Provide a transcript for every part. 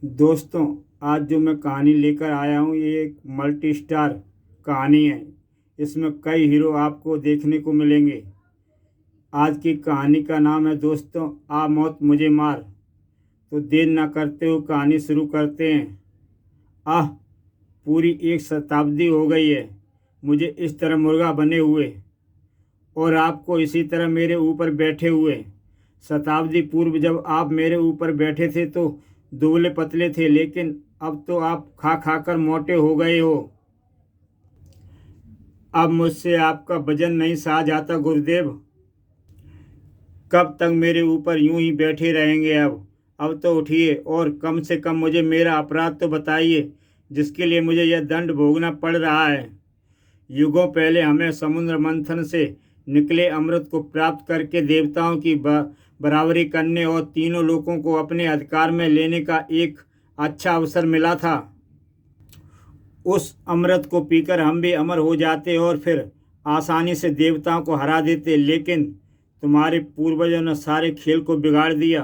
दोस्तों, आज जो मैं कहानी लेकर आया हूँ ये एक मल्टी स्टार कहानी है। इसमें कई हीरो आपको देखने को मिलेंगे। आज की कहानी का नाम है दोस्तों, आ मौत मुझे मार। तो देर ना करते हुए कहानी शुरू करते हैं। आह, पूरी एक शताब्दी हो गई है मुझे इस तरह मुर्गा बने हुए, और आपको इसी तरह मेरे ऊपर बैठे हुए। शताब्दी पूर्व जब आप मेरे ऊपर बैठे थे तो दुबले पतले थे, लेकिन अब तो आप खा खा कर मोटे हो गए हो। अब मुझसे आपका वजन नहीं सहा जाता गुरुदेव। कब तक मेरे ऊपर यूं ही बैठे रहेंगे? अब तो उठिए और कम से कम मुझे मेरा अपराध तो बताइए, जिसके लिए मुझे यह दंड भोगना पड़ रहा है। युगों पहले हमें समुद्र मंथन से निकले अमृत को प्राप्त करके देवताओं की बराबरी करने और तीनों लोगों को अपने अधिकार में लेने का एक अच्छा अवसर मिला था। उस अमृत को पीकर हम भी अमर हो जाते और फिर आसानी से देवताओं को हरा देते, लेकिन तुम्हारे पूर्वजों ने सारे खेल को बिगाड़ दिया।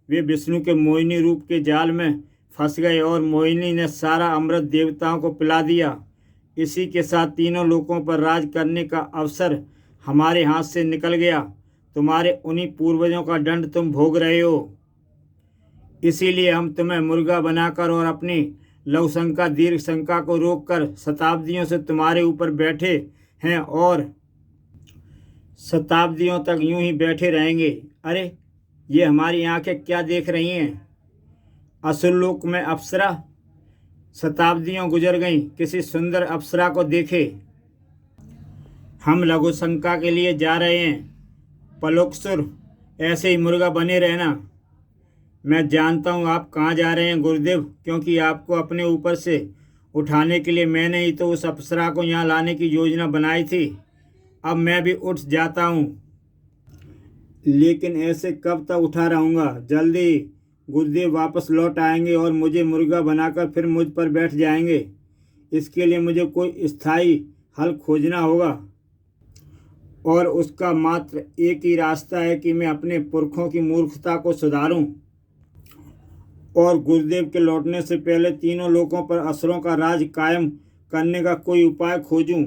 वे विष्णु के मोहिनी रूप के जाल में फंस गए और मोहिनी ने सारा अमृत देवताओं को पिला दिया। इसी के साथ तीनों लोकों पर राज करने का अवसर हमारे हाथ से निकल गया। तुम्हारे उन्हीं पूर्वजों का दंड तुम भोग रहे हो। इसीलिए हम तुम्हें मुर्गा बनाकर और अपनी लघु शंका दीर्घ शंका को रोककर शताब्दियों से तुम्हारे ऊपर बैठे हैं और शताब्दियों तक यूं ही बैठे रहेंगे। अरे, ये हमारी आंखें क्या देख रही हैं? असुरलोक में अप्सरा? शताब्दियों गुजर गईं, किसी सुंदर अप्सरा को देखे। हम लघु शंका के लिए जा रहे हैं। पलोकसुर, ऐसे ही मुर्गा बने रहना। मैं जानता हूँ आप कहाँ जा रहे हैं गुरुदेव, क्योंकि आपको अपने ऊपर से उठाने के लिए मैंने ही तो उस अप्सरा को यहाँ लाने की योजना बनाई थी। अब मैं भी उठ जाता हूँ, लेकिन ऐसे कब तक उठा रहूँगा? जल्दी गुरुदेव वापस लौट आएंगे और मुझे मुर्गा बनाकर फिर मुझ पर बैठ जाएंगे। इसके लिए मुझे कोई स्थायी हल खोजना होगा, और उसका मात्र एक ही रास्ता है कि मैं अपने पुरखों की मूर्खता को सुधारूं और गुरुदेव के लौटने से पहले तीनों लोगों पर असुरों का राज कायम करने का कोई उपाय खोजूं।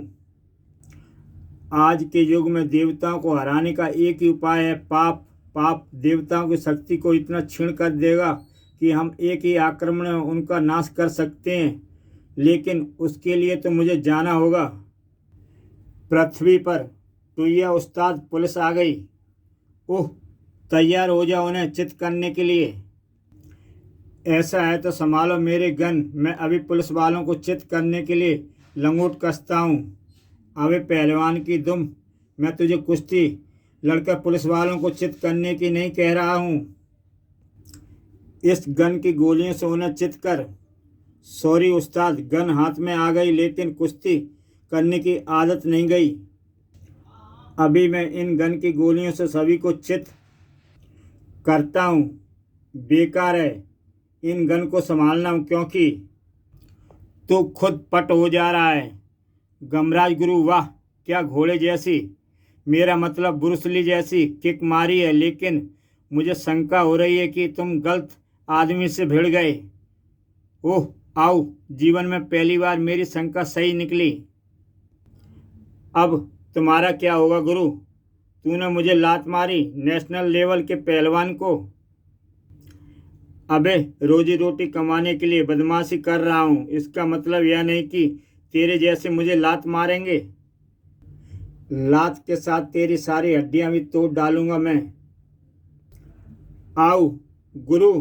आज के युग में देवताओं को हराने का एक ही उपाय है, पाप। पाप देवताओं की शक्ति को इतना क्षीण कर देगा कि हम एक ही आक्रमण में उनका नाश कर सकते हैं, लेकिन उसके लिए तो मुझे जाना होगा पृथ्वी पर। तो यह उस्ताद, पुलिस आ गई। ओह, तैयार हो जाओ उन्हें चित करने के लिए। ऐसा है तो संभालो मेरे गन, मैं अभी पुलिस वालों को चित करने के लिए लंगोट कसता हूँ। अबे पहलवान की दुम, मैं तुझे कुश्ती लड़कर पुलिस वालों को चित करने की नहीं कह रहा हूँ। इस गन की गोलियों से उन्हें चित कर। सॉरी उस्ताद, गन हाथ में आ गई, लेकिन कुश्ती करने की आदत नहीं गई। अभी मैं इन गन की गोलियों से सभी को चित करता हूँ। बेकार है इन गन को संभालना, क्योंकि तू खुद पट हो जा रहा है। गमराज गुरु, वाह क्या घोड़े जैसी, मेरा मतलब ब्रूस ली जैसी किक मारी है, लेकिन मुझे शंका हो रही है कि तुम गलत आदमी से भिड़ गए। ओह आओ, जीवन में पहली बार मेरी शंका सही निकली। अब तुम्हारा क्या होगा गुरु? तूने मुझे लात मारी, नेशनल लेवल के पहलवान को। अबे, रोजी रोटी कमाने के लिए बदमाशी कर रहा हूँ, इसका मतलब यह नहीं कि तेरे जैसे मुझे लात मारेंगे। लात के साथ तेरी सारी हड्डियां भी तोड़ डालूंगा मैं। आओ गुरु।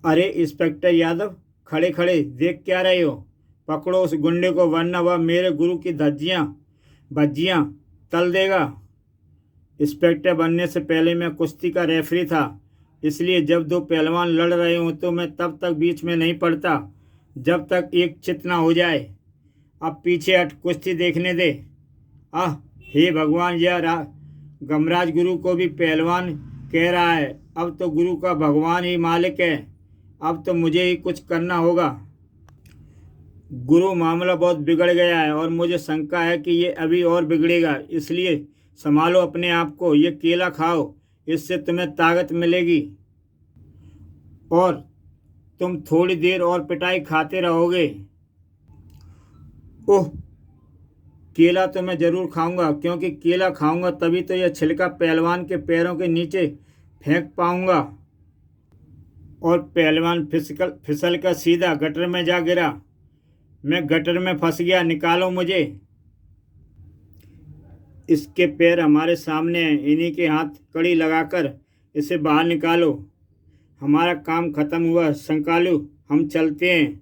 अरे इंस्पेक्टर यादव, खड़े खड़े देख क्या रहे हो? पकड़ो उस गुंडे को, वरना वह मेरे गुरु की भज्जियां तल देगा। इंस्पेक्टर बनने से पहले मैं कुश्ती का रेफरी था, इसलिए जब दो पहलवान लड़ रहे हों तो मैं तब तक बीच में नहीं पड़ता जब तक एक चित ना हो जाए। अब पीछे हट, कुश्ती देखने दे। आह, हे भगवान, गमराज गुरु को भी पहलवान कह रहा है। अब तो गुरु का भगवान ही मालिक है। अब तो मुझे ही कुछ करना होगा। गुरु, मामला बहुत बिगड़ गया है और मुझे शंका है कि ये अभी और बिगड़ेगा, इसलिए संभालो अपने आप को। ये केला खाओ, इससे तुम्हें ताकत मिलेगी। और तुम थोड़ी देर और पिटाई खाते रहोगे। ओह, केला तो मैं ज़रूर खाऊंगा, क्योंकि केला खाऊंगा तभी तो यह छिलका पहलवान के पैरों के नीचे फेंक पाऊंगा। और पहलवान फिसल कर सीधा गटर में जा गिरा। मैं गटर में फंस गया, निकालो मुझे। इसके पैर हमारे सामने हैं, इन्हीं के हाथ कड़ी लगाकर इसे बाहर निकालो। हमारा काम खत्म हुआ संकालू, हम चलते हैं।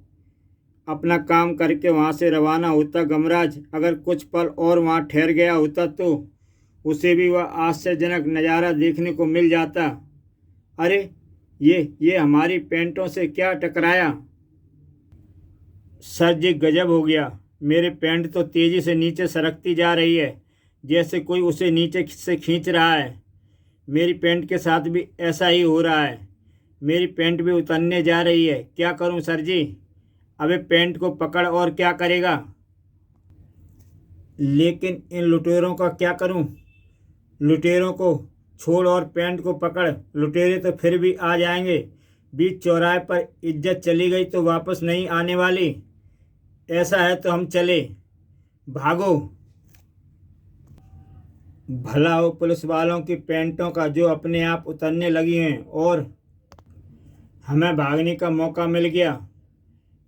अपना काम करके वहाँ से रवाना होता गमराज अगर कुछ पल और वहाँ ठहर गया होता तो उसे भी वह आश्चर्यजनक नज़ारा देखने को मिल जाता। अरे ये हमारी पैंटों से क्या टकराया? सर जी, गजब हो गया। मेरे पैंट तो तेज़ी से नीचे सरकती जा रही है, जैसे कोई उसे नीचे से खींच रहा है। मेरी पैंट के साथ भी ऐसा ही हो रहा है। मेरी पैंट भी उतरने जा रही है। क्या करूं सर जी? अबे पैंट को पकड़, और क्या करेगा? लेकिन इन लुटेरों का क्या करूं? लुटेरों को छोड़ और पैंट को पकड़। लुटेरे तो फिर भी आ जाएंगे। बीच चौराहे पर इज्जत चली गई तो वापस नहीं आने वाली। ऐसा है तो हम चले, भागो। भला हो पुलिस वालों की पैंटों का जो अपने आप उतरने लगी हैं और हमें भागने का मौका मिल गया।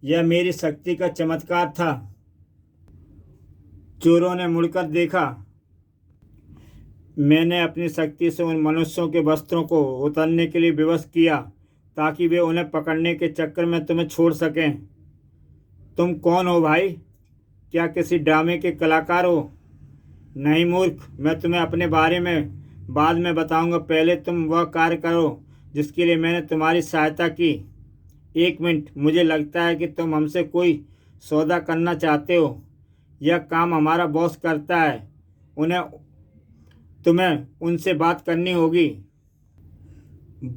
यह मेरी शक्ति का चमत्कार था। चोरों ने मुड़कर देखा। मैंने अपनी शक्ति से उन मनुष्यों के वस्त्रों को उतारने के लिए विवश किया ताकि वे उन्हें पकड़ने के चक्कर में तुम्हें छोड़ सकें। तुम कौन हो भाई? क्या किसी ड्रामे के कलाकार हो? नहीं मूर्ख, मैं तुम्हें अपने बारे में बाद में बताऊंगा। पहले तुम वह कार्य करो जिसके लिए मैंने तुम्हारी सहायता की। एक मिनट, मुझे लगता है कि तुम हमसे कोई सौदा करना चाहते हो। यह काम हमारा बॉस करता है, तुम्हें उनसे बात करनी होगी।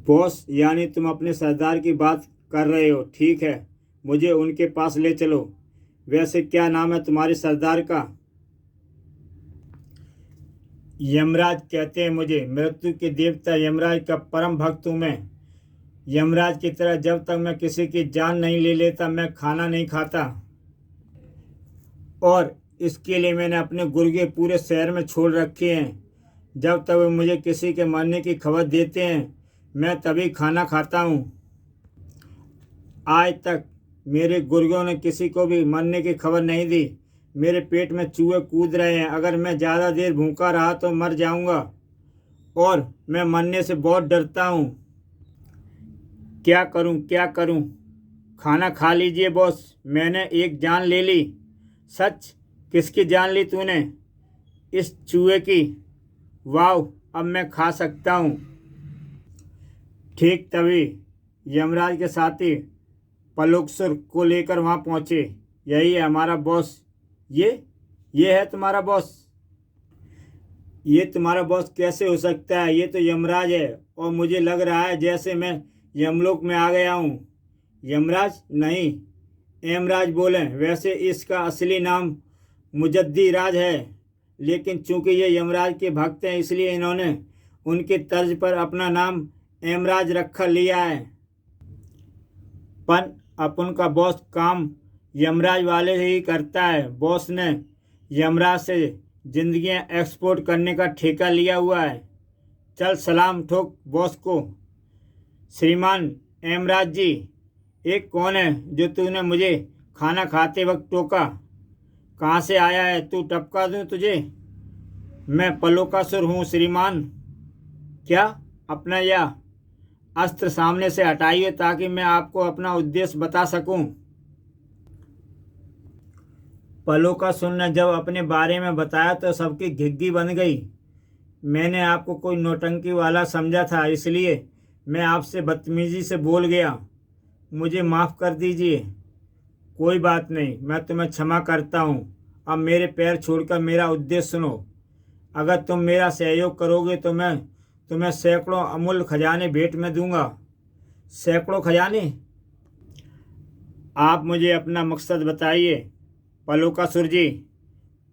बॉस यानी तुम अपने सरदार की बात कर रहे हो? ठीक है, मुझे उनके पास ले चलो। वैसे क्या नाम है तुम्हारे सरदार का? यमराज कहते हैं मुझे। मृत्यु के देवता यमराज का परम भक्त हूँ मैं। यमराज की तरह जब तक मैं किसी की जान नहीं ले लेता मैं खाना नहीं खाता। और इसके लिए मैंने अपने गुर्गे पूरे शहर में छोड़ रखे हैं। जब तक वे मुझे किसी के मरने की खबर देते हैं मैं तभी खाना खाता हूँ। आज तक मेरे गुर्गों ने किसी को भी मरने की खबर नहीं दी। मेरे पेट में चूहे कूद रहे हैं। अगर मैं ज़्यादा देर भूखा रहा तो मर जाऊंगा, और मैं मरने से बहुत डरता हूँ। क्या करूँ? खाना खा लीजिए बॉस। मैंने एक जान ले ली। सच? किसकी जान ली तूने? इस चूहे की। वाह, अब मैं खा सकता हूँ। ठीक तभी यमराज के साथी पलुक्सुर को लेकर वहाँ पहुँचे। यही है हमारा बॉस। ये है तुम्हारा बॉस? ये तुम्हारा बॉस कैसे हो सकता है? ये तो यमराज है, और मुझे लग रहा है जैसे मैं यमलोक में आ गया हूँ। यमराज नहीं, एमराज बोलें। वैसे इसका असली नाम मुजद्दी राज है, लेकिन चूंकि ये यमराज के भक्त हैं इसलिए इन्होंने उनके तर्ज पर अपना नाम एमराज रखा लिया है। पर अपन का बॉस काम यमराज वाले ही करता है। बॉस ने यमराज से जिंदगियां एक्सपोर्ट करने का ठेका लिया हुआ है। चल सलाम ठोक बॉस को। श्रीमान एमराज जी, एक कौन है जो तूने मुझे खाना खाते वक्त टोका? कहाँ से आया है तू? टपका दूँ तुझे? मैं पलोकासुर हूँ श्रीमान। क्या? अपना यह अस्त्र सामने से हटाइए ताकि मैं आपको अपना उद्देश्य बता सकूं। पलोकासुर ने जब अपने बारे में बताया तो सबकी घिग्गी बन गई। मैंने आपको कोई नौटंकी वाला समझा था, इसलिए मैं आपसे बदतमीजी से बोल गया। मुझे माफ़ कर दीजिए। कोई बात नहीं, मैं तुम्हें क्षमा करता हूँ। अब मेरे पैर छोड़कर मेरा उद्देश्य सुनो। अगर तुम मेरा सहयोग करोगे तो मैं तुम्हें सैकड़ों अमूल्य खजाने भेंट में दूंगा। सैकड़ों खजाने? आप मुझे अपना मकसद बताइए पलोकासुर जी।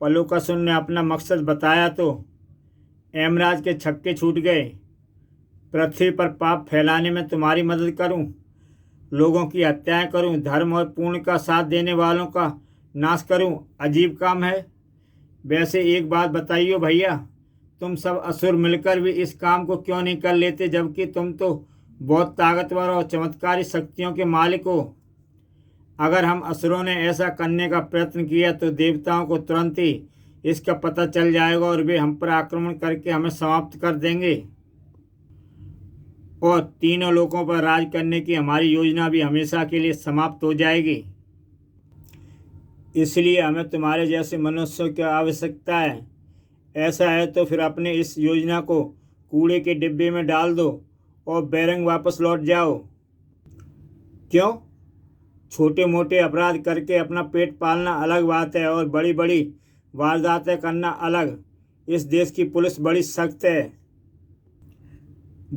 पलोकासुर ने अपना मकसद बताया तो एमराज के छक्के छूट गए। पृथ्वी पर पाप फैलाने में तुम्हारी मदद करूं? लोगों की हत्याएं करूं, धर्म और पुण्य का साथ देने वालों का नाश करूं। अजीब काम है। वैसे एक बात बताइए भैया, तुम सब असुर मिलकर भी इस काम को क्यों नहीं कर लेते, जबकि तुम तो बहुत ताकतवर और चमत्कारी शक्तियों के मालिक हो। अगर हम असुरों ने ऐसा करने का प्रयत्न किया तो देवताओं को तुरंत ही इसका पता चल जाएगा और वे हम पर आक्रमण करके हमें समाप्त कर देंगे और तीनों लोकों पर राज करने की हमारी योजना भी हमेशा के लिए समाप्त हो जाएगी। इसलिए हमें तुम्हारे जैसे मनुष्यों की आवश्यकता है। ऐसा है तो फिर अपने इस योजना को कूड़े के डिब्बे में डाल दो और बेरंग वापस लौट जाओ। क्यों? छोटे मोटे अपराध करके अपना पेट पालना अलग बात है और बड़ी बड़ी वारदातें करना अलग। इस देश की पुलिस बड़ी सख्त है।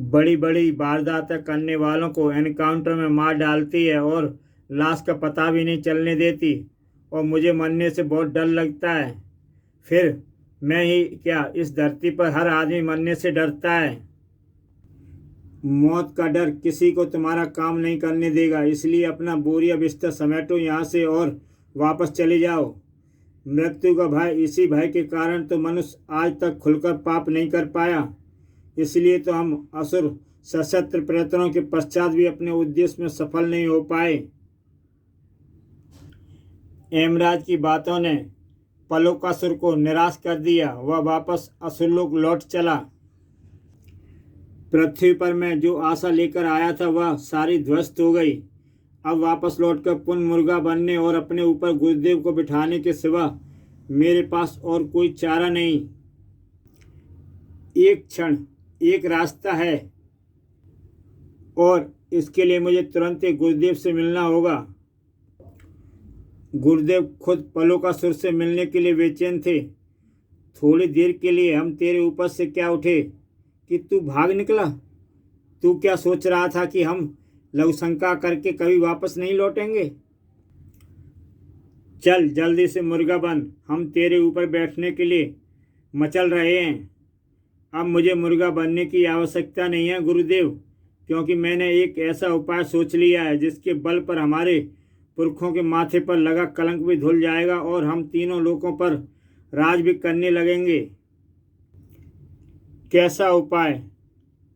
बड़ी बड़ी वारदातें करने वालों को एनकाउंटर में मार डालती है और लाश का पता भी नहीं चलने देती, और मुझे मरने से बहुत डर लगता है। फिर मैं ही क्या, इस धरती पर हर आदमी मरने से डरता है। मौत का डर किसी को तुम्हारा काम नहीं करने देगा। इसलिए अपना बोरिया बिस्तर समेटो यहाँ से और वापस चले जाओ। मृत्यु का भय, इसी भय के कारण तो मनुष्य आज तक खुलकर पाप नहीं कर पाया। इसलिए तो हम असुर सशस्त्र प्रयत्नों के पश्चात भी अपने उद्देश्य में सफल नहीं हो पाए। हेमराज की बातों ने पलोकासुर को निराश कर दिया। वह वापस असुरलोक लौट चला। पृथ्वी पर मैं जो आशा लेकर आया था वह सारी ध्वस्त हो गई। अब वापस लौटकर पुनः मुर्गा बनने और अपने ऊपर गुरुदेव को बिठाने के सिवा मेरे पास और कोई चारा नहीं। एक क्षण, एक रास्ता है और इसके लिए मुझे तुरंत ही गुरुदेव से मिलना होगा। गुरुदेव खुद पलोकासुर से मिलने के लिए बेचैन थे। थोड़ी देर के लिए हम तेरे ऊपर से क्या उठे कि तू भाग निकला। तू क्या सोच रहा था कि हम लघुशंका करके कभी वापस नहीं लौटेंगे? चल जल्दी से मुर्गा बन, हम तेरे ऊपर बैठने के लिए मचल रहे हैं। अब मुझे मुर्गा बनने की आवश्यकता नहीं है गुरुदेव, क्योंकि मैंने एक ऐसा उपाय सोच लिया है जिसके बल पर हमारे पुरखों के माथे पर लगा कलंक भी धुल जाएगा और हम तीनों लोकों पर राज भी करने लगेंगे। कैसा उपाय?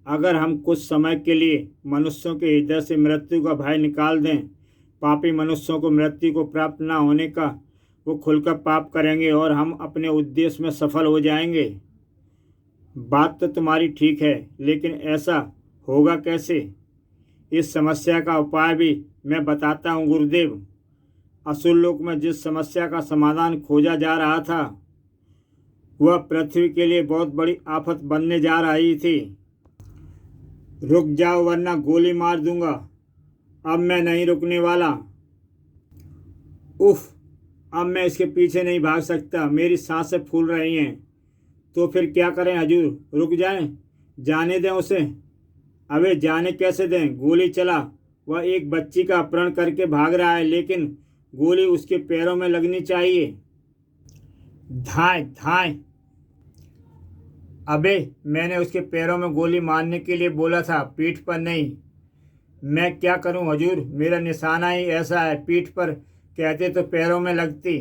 अगर हम कुछ समय के लिए मनुष्यों के हृदय से मृत्यु का भय निकाल दें, पापी मनुष्यों को मृत्यु को प्राप्त न होने का वो खुलकर पाप करेंगे और हम अपने उद्देश्य में सफल हो जाएंगे। बात तो तुम्हारी ठीक है, लेकिन ऐसा होगा कैसे? इस समस्या का उपाय भी मैं बताता हूँ गुरुदेव। असुरलोक में जिस समस्या का समाधान खोजा जा रहा था वह पृथ्वी के लिए बहुत बड़ी आफत बनने जा रही थी। रुक जाओ वरना गोली मार दूंगा। अब मैं नहीं रुकने वाला। उफ, अब मैं इसके पीछे नहीं भाग सकता। मेरी सांसें फूल रही हैं। तो फिर क्या करें हजूर? रुक जाएं? जाने दें उसे? अबे जाने कैसे दें? गोली चला। वह एक बच्ची का अपहरण करके भाग रहा है, लेकिन गोली उसके पैरों में लगनी चाहिए। धाए धाए। अबे मैंने उसके पैरों में गोली मारने के लिए बोला था, पीठ पर नहीं। मैं क्या करूं हजूर, मेरा निशाना ही ऐसा है। पीठ पर कहते तो पैरों में लगती।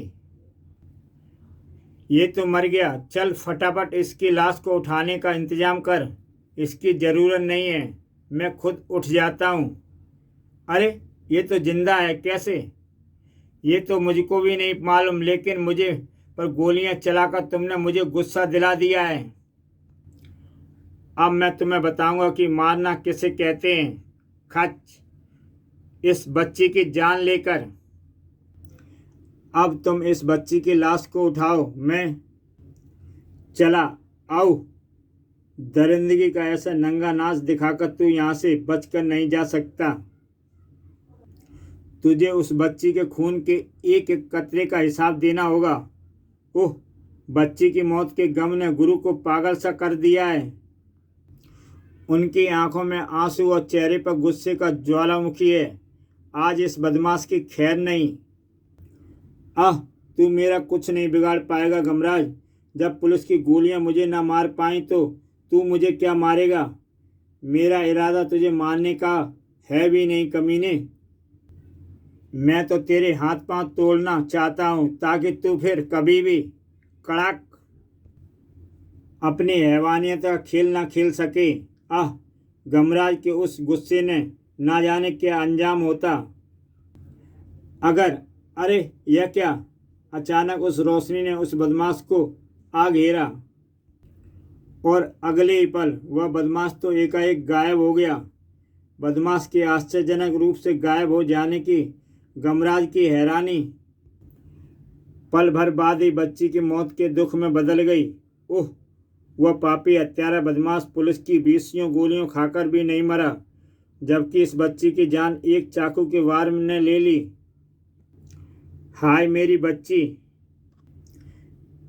ये तो मर गया। चल फटाफट इसकी लाश को उठाने का इंतजाम कर। इसकी ज़रूरत नहीं है, मैं खुद उठ जाता हूँ। अरे ये तो जिंदा है। कैसे? ये तो मुझको भी नहीं मालूम, लेकिन मुझे पर गोलियां चलाकर तुमने मुझे गुस्सा दिला दिया है। अब मैं तुम्हें बताऊंगा कि मारना किसे कहते हैं। खच, इस बच्ची की जान लेकर। अब तुम इस बच्ची की लाश को उठाओ। मैं चला। आओ। दरिंदगी का ऐसा नंगा नाच दिखाकर तू यहाँ से बचकर नहीं जा सकता। तुझे उस बच्ची के खून के एक एक कतरे का हिसाब देना होगा। ओह, बच्ची की मौत के गम ने गुरु को पागल सा कर दिया है। उनकी आंखों में आंसू और चेहरे पर गुस्से का ज्वालामुखी है। आज इस बदमाश की खैर नहीं। तू मेरा कुछ नहीं बिगाड़ पाएगा गमराज। जब पुलिस की गोलियां मुझे ना मार पाई तो तू मुझे क्या मारेगा? मेरा इरादा तुझे मारने का है भी नहीं कमीने। मैं तो तेरे हाथ पांव तोड़ना चाहता हूं ताकि तू फिर कभी भी कड़ाक अपनी हैवानियत का खेल ना खेल सके। आह, गमराज के उस गुस्से ने ना जाने क्या अंजाम होता अगर। अरे यह क्या! अचानक उस रोशनी ने उस बदमाश को आ घेरा और अगले ही पल वह बदमाश तो एकाएक गायब हो गया। बदमाश के आश्चर्यजनक रूप से गायब हो जाने की गमराज की हैरानी पल भर बाद ही बच्ची की मौत के दुख में बदल गई। ओह, वह पापी हत्यारा बदमाश पुलिस की 20 गोलियों खाकर भी नहीं मरा, जबकि इस बच्ची की जान एक चाकू के वार ने ले ली। हाय मेरी बच्ची!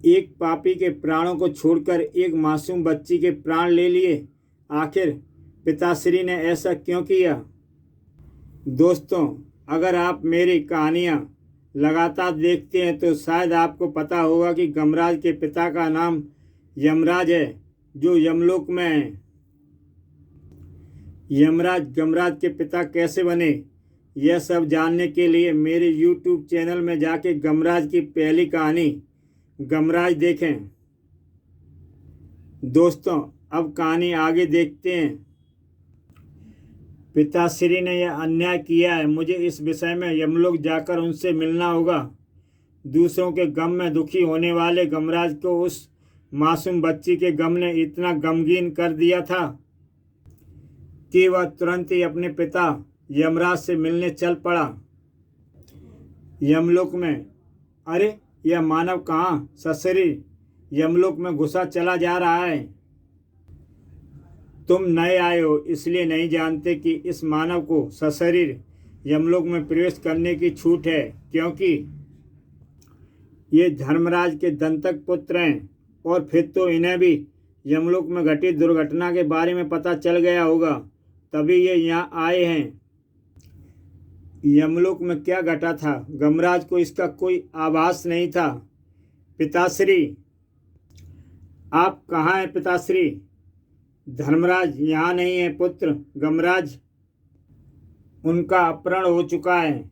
एक पापी के प्राणों को छोड़कर एक मासूम बच्ची के प्राण ले लिए। आखिर पिताश्री ने ऐसा क्यों किया? दोस्तों, अगर आप मेरी कहानियाँ लगातार देखते हैं तो शायद आपको पता होगा कि गमराज के पिता का नाम यमराज है, जो यमलोक में है। यमराज गमराज के पिता कैसे बने, यह सब जानने के लिए मेरे YouTube चैनल में जाके गमराज की पहली कहानी गमराज देखें। दोस्तों, अब कहानी आगे देखते हैं। पिताश्री ने यह अन्याय किया है। मुझे इस विषय में यमलोक जाकर उनसे मिलना होगा। दूसरों के गम में दुखी होने वाले गमराज को उस मासूम बच्ची के गम ने इतना गमगीन कर दिया था कि वह तुरंत ही अपने पिता यमराज से मिलने चल पड़ा। यमलोक में, अरे यह मानव कहाँ सशरीर यमलोक में घुसा चला जा रहा है। तुम नए आए हो इसलिए नहीं जानते कि इस मानव को सशरीर यमलोक में प्रवेश करने की छूट है, क्योंकि ये धर्मराज के दंतक पुत्र हैं। और फिर तो इन्हें भी यमलोक में घटी दुर्घटना के बारे में पता चल गया होगा, तभी ये यहाँ आए हैं। यमलोक में क्या घटा था? गमराज को इसका कोई आभास नहीं था। पिताश्री, आप कहाँ हैं पिताश्री? धर्मराज यहाँ नहीं है पुत्र। गमराज, उनका अपहरण हो चुका है।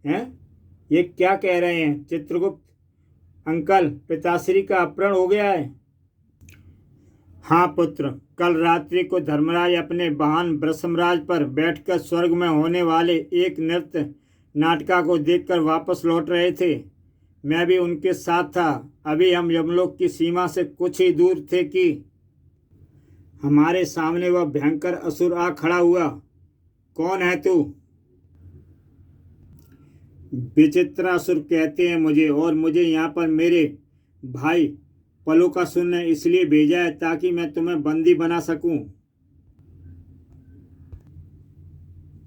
हैं? ये क्या कह रहे हैं चित्रगुप्त अंकल? पिताश्री का अपहरण हो गया है? हाँ पुत्र, कल रात्रि को धर्मराज अपने वाहन वृषमराज पर बैठकर स्वर्ग में होने वाले एक नृत्य नाटिका को देखकर वापस लौट रहे थे। मैं भी उनके साथ था। अभी हम यमलोक की सीमा से कुछ ही दूर थे कि हमारे सामने वह भयंकर असुर आ खड़ा हुआ। कौन है तू? विचित्रासुर कहते हैं मुझे, और मुझे यहाँ पर मेरे भाई पलोकासुर ने इसलिए भेजा है ताकि मैं तुम्हें बंदी बना सकूं।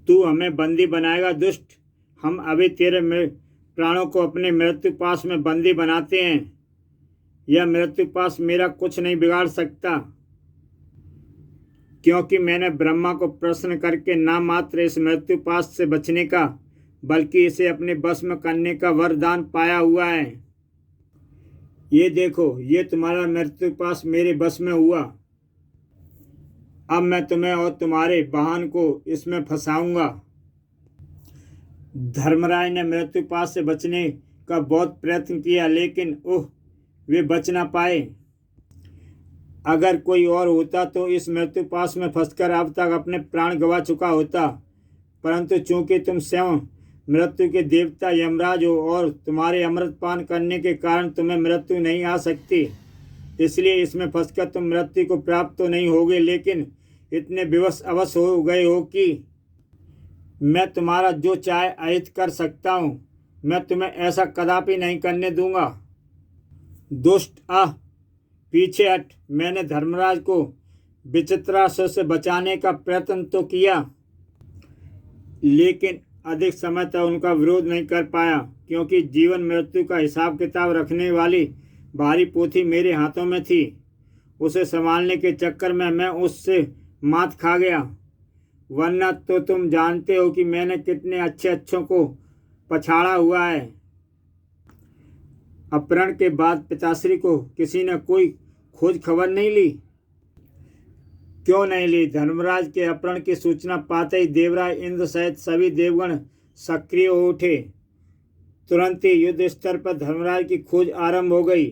तू हमें बंदी बनाएगा दुष्ट? हम अभी तेरे प्राणों को अपने मृत्यु पाश में बंदी बनाते हैं। यह मृत्यु पाश मेरा कुछ नहीं बिगाड़ सकता, क्योंकि मैंने ब्रह्मा को प्रसन्न करके ना मात्र इस मृत्यु पाश से बचने का बल्कि इसे अपने बस में करने का वरदान पाया हुआ है। ये देखो, ये तुम्हारा मृत्यु पाश मेरे बस में हुआ। अब मैं तुम्हें और तुम्हारे वाहन को इसमें फंसाऊंगा। धर्मराज ने मृत्यु पाश से बचने का बहुत प्रयत्न किया, लेकिन वे बच ना पाए। अगर कोई और होता तो इस मृत्यु पाश में फंसकर अब तक अपने प्राण गंवा चुका होता, परंतु चूंकि तुम स्वयं मृत्यु के देवता यमराज हो और तुम्हारे अमृत पान करने के कारण तुम्हें मृत्यु नहीं आ सकती, इसलिए इसमें फंसकर तुम मृत्यु को प्राप्त तो नहीं होगे, लेकिन इतने विवश अवश्य हो गए हो कि मैं तुम्हारा जो चाहे अहित कर सकता हूँ। मैं तुम्हें ऐसा कदापि नहीं करने दूंगा। दुष्ट, पीछे हट। मैंने धर्मराज को विचित्रासुर से बचाने का प्रयत्न तो किया, लेकिन अधिक समय तक उनका विरोध नहीं कर पाया, क्योंकि जीवन मृत्यु का हिसाब किताब रखने वाली भारी पोथी मेरे हाथों में थी। उसे संभालने के चक्कर में मैं उससे मात खा गया। वरना तो तुम जानते हो कि मैंने कितने अच्छों को पछाड़ा हुआ है। अपहरण के बाद पिताश्री को किसी ने कोई खोज खबर नहीं ली? क्यों नहीं ली? धर्मराज के अपहरण की सूचना पाते ही देवराज इंद्र सहित सभी देवगण सक्रिय हो उठे। तुरंत ही युद्ध स्तर पर धर्मराज की खोज आरंभ हो गई।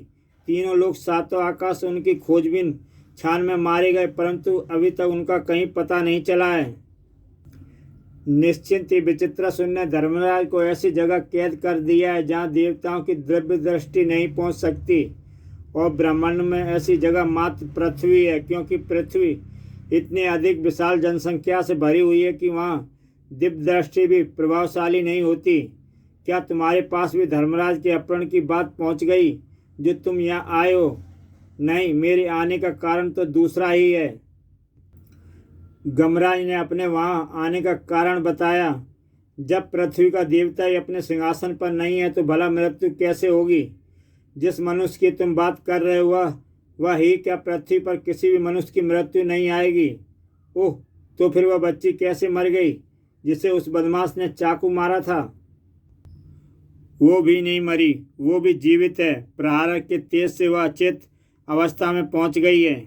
तीनों लोग सातों आकाश उनकी खोजबीन छान में मारे गए, परंतु अभी तक उनका कहीं पता नहीं चला है। निश्चिंत ही विचित्रासुर ने धर्मराज को ऐसी जगह कैद कर दिया है जहाँ देवताओं की दिव्य दृष्टि नहीं पहुँच सकती, और ब्रह्मांड में ऐसी जगह मात्र पृथ्वी है, क्योंकि पृथ्वी इतनी अधिक विशाल जनसंख्या से भरी हुई है कि वहाँ दिव्य दृष्टि भी प्रभावशाली नहीं होती। क्या तुम्हारे पास भी धर्मराज के अपहरण की बात पहुँच गई जो तुम यहाँ आए हो? नहीं, मेरे आने का कारण तो दूसरा ही है। गमराज ने अपने वहाँ आने का कारण बताया। जब पृथ्वी का देवता ही अपने सिंहासन पर नहीं है तो भला मृत्यु कैसे होगी? जिस मनुष्य की तुम बात कर रहे हो वह ही क्या पृथ्वी पर किसी भी मनुष्य की मृत्यु नहीं आएगी? ओह, तो फिर वह बच्ची कैसे मर गई जिसे उस बदमाश ने चाकू मारा था? वो भी नहीं मरी, वो भी जीवित है। प्रहार के तेज से वह अचेत अवस्था में पहुंच गई है।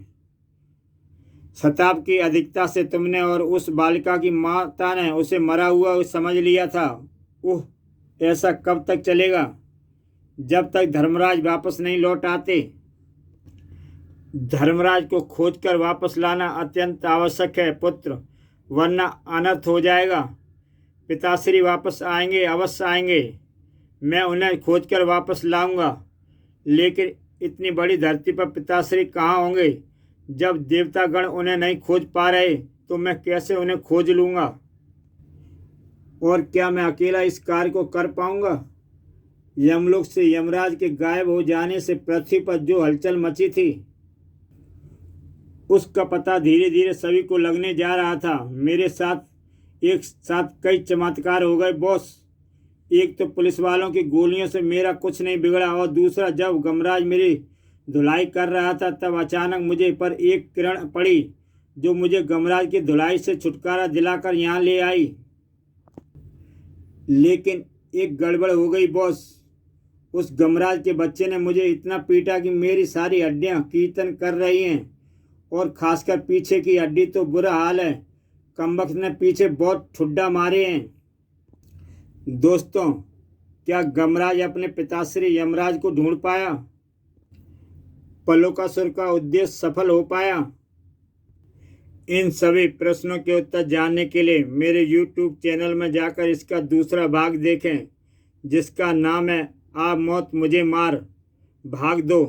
शताब की अधिकता से तुमने और उस बालिका की माता ने उसे मरा हुआ समझ लिया था। ओह, ऐसा कब तक चलेगा? जब तक धर्मराज वापस नहीं लौट आते। धर्मराज को खोजकर वापस लाना अत्यंत आवश्यक है पुत्र, वरना अनर्थ हो जाएगा। पिताश्री वापस आएंगे, अवश्य आएंगे। मैं उन्हें खोजकर वापस लाऊंगा, लेकिन इतनी बड़ी धरती पर पिताश्री कहाँ होंगे? जब देवतागण उन्हें नहीं खोज पा रहे तो मैं कैसे उन्हें खोज लूँगा? और क्या मैं अकेला इस कार्य को कर पाऊँगा? यमलोक से यमराज के गायब हो जाने से पृथ्वी पर जो हलचल मची थी उसका पता धीरे धीरे सभी को लगने जा रहा था। मेरे साथ एक साथ कई चमत्कार हो गए बॉस। एक तो पुलिस वालों की गोलियों से मेरा कुछ नहीं बिगड़ा, और दूसरा जब गमराज मेरी धुलाई कर रहा था तब अचानक मुझे पर एक किरण पड़ी जो मुझे गमराज की धुलाई से छुटकारा दिलाकर यहाँ ले आई। लेकिन एक गड़बड़ हो गई बॉस। उस गमराज के बच्चे ने मुझे इतना पीटा कि मेरी सारी हड्डियाँ कीर्तन कर रही हैं, और खासकर पीछे की हड्डी तो बुरा हाल है। कमबख्त ने पीछे बहुत ठुड्डा मारे हैं। दोस्तों, क्या गमराज अपने पिताश्री यमराज को ढूंढ पाया? पलोकासुर का उद्देश्य सफल हो पाया? इन सभी प्रश्नों के उत्तर जानने के लिए मेरे YouTube चैनल में जाकर इसका दूसरा भाग देखें, जिसका नाम है आ मौत मुझे मार भाग 2।